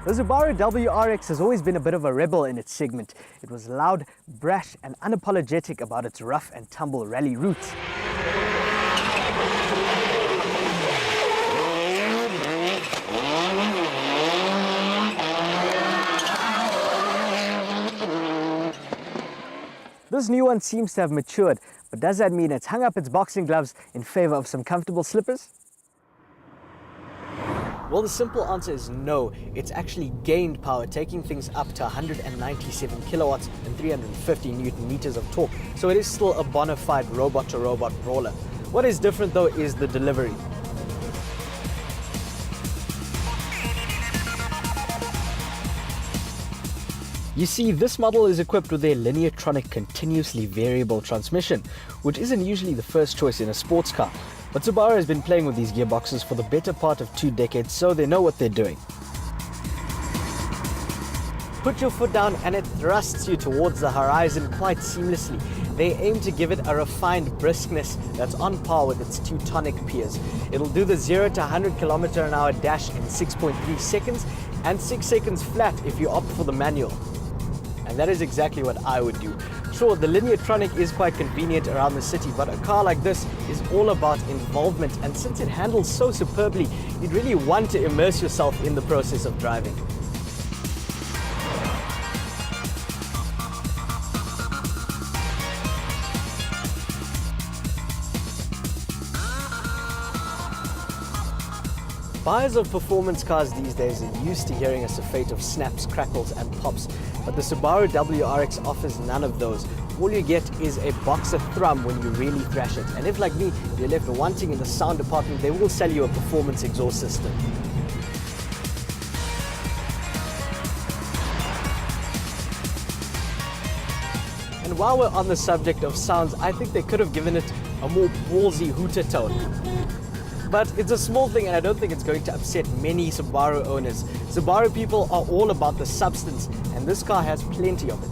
The Subaru WRX has always been a bit of a rebel in its segment. It was loud, brash and unapologetic about its rough and tumble rally roots. This new one seems to have matured, but does that mean it's hung up its boxing gloves in favor of some comfortable slippers? Well, the simple answer is no. It's actually gained power, taking things up to 197 kilowatts and 350 newton meters of torque. So it is still a bona fide robot-to-robot brawler. What is different though is the delivery. You see, this model is equipped with a Lineartronic continuously variable transmission, which isn't usually the first choice in a sports car. But Subaru has been playing with these gearboxes for the better part of 2 decades, so they know what they're doing. Put your foot down and it thrusts you towards the horizon quite seamlessly. They aim to give it a refined briskness that's on par with its Teutonic peers. It'll do the 0 to 100 km/h dash in 6.3 seconds and 6 seconds flat if you opt for the manual. And that is exactly what I would do. Sure, the Lineartronic is quite convenient around the city, but a car like this is all about involvement, and since it handles so superbly, you'd really want to immerse yourself in the process of driving. Buyers of performance cars these days are used to hearing us a fate of snaps, crackles and pops, but the Subaru WRX offers none of those. All you get is a boxer thrum when you really thrash it, and if like me, you're left wanting in the sound department, they will sell you a performance exhaust system. And while we're on the subject of sounds, I think they could have given it a more ballsy hooter tone. But it's a small thing and I don't think it's going to upset many Subaru owners. Subaru people are all about the substance, and this car has plenty of it.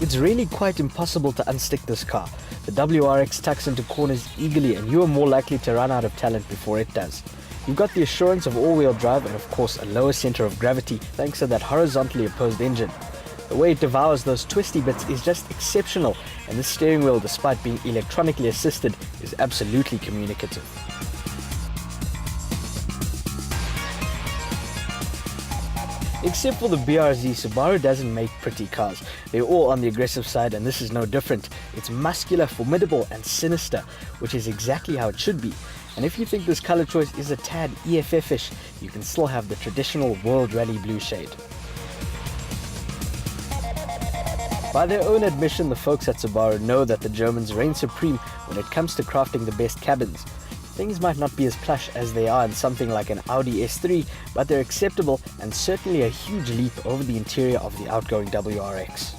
It's really quite impossible to unstick this car. The WRX tucks into corners eagerly and you are more likely to run out of talent before it does. You've got the assurance of all-wheel drive and of course a lower center of gravity thanks to that horizontally opposed engine. The way it devours those twisty bits is just exceptional, and the steering wheel, despite being electronically assisted, is absolutely communicative. Except for the BRZ, Subaru doesn't make pretty cars. They're all on the aggressive side, and this is no different. It's muscular, formidable and sinister, which is exactly how it should be. And if you think this color choice is a tad EFF-ish, you can still have the traditional World Rally blue shade. By their own admission, the folks at Subaru know that the Germans reign supreme when it comes to crafting the best cabins. Things might not be as plush as they are in something like an Audi S3, but they're acceptable and certainly a huge leap over the interior of the outgoing WRX.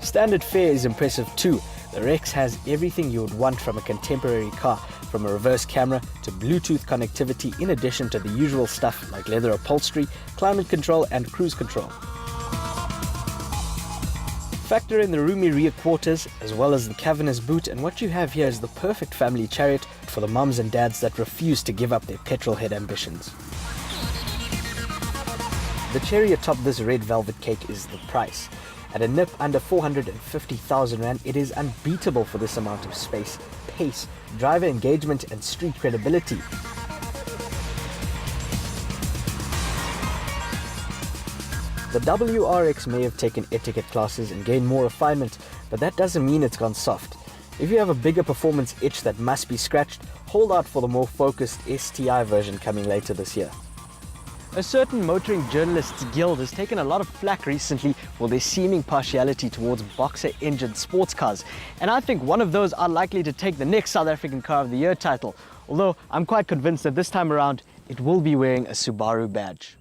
Standard fare is impressive too. The Rex has everything you would want from a contemporary car, from a reverse camera to Bluetooth connectivity, in addition to the usual stuff like leather upholstery, climate control and cruise control. Factor in the roomy rear quarters as well as the cavernous boot, and what you have here is the perfect family chariot for the mums and dads that refuse to give up their petrol-head ambitions. The cherry atop this red velvet cake is the price. At a nip under 450,000 Rand, it is unbeatable for this amount of space, pace, driver engagement and street credibility. The WRX may have taken etiquette classes and gained more refinement, but that doesn't mean it's gone soft. If you have a bigger performance itch that must be scratched, hold out for the more focused STI version coming later this year. A certain motoring journalists guild has taken a lot of flack recently for their seeming partiality towards boxer-engined sports cars, and I think one of those are likely to take the next South African Car of the Year title, although I'm quite convinced that this time around it will be wearing a Subaru badge.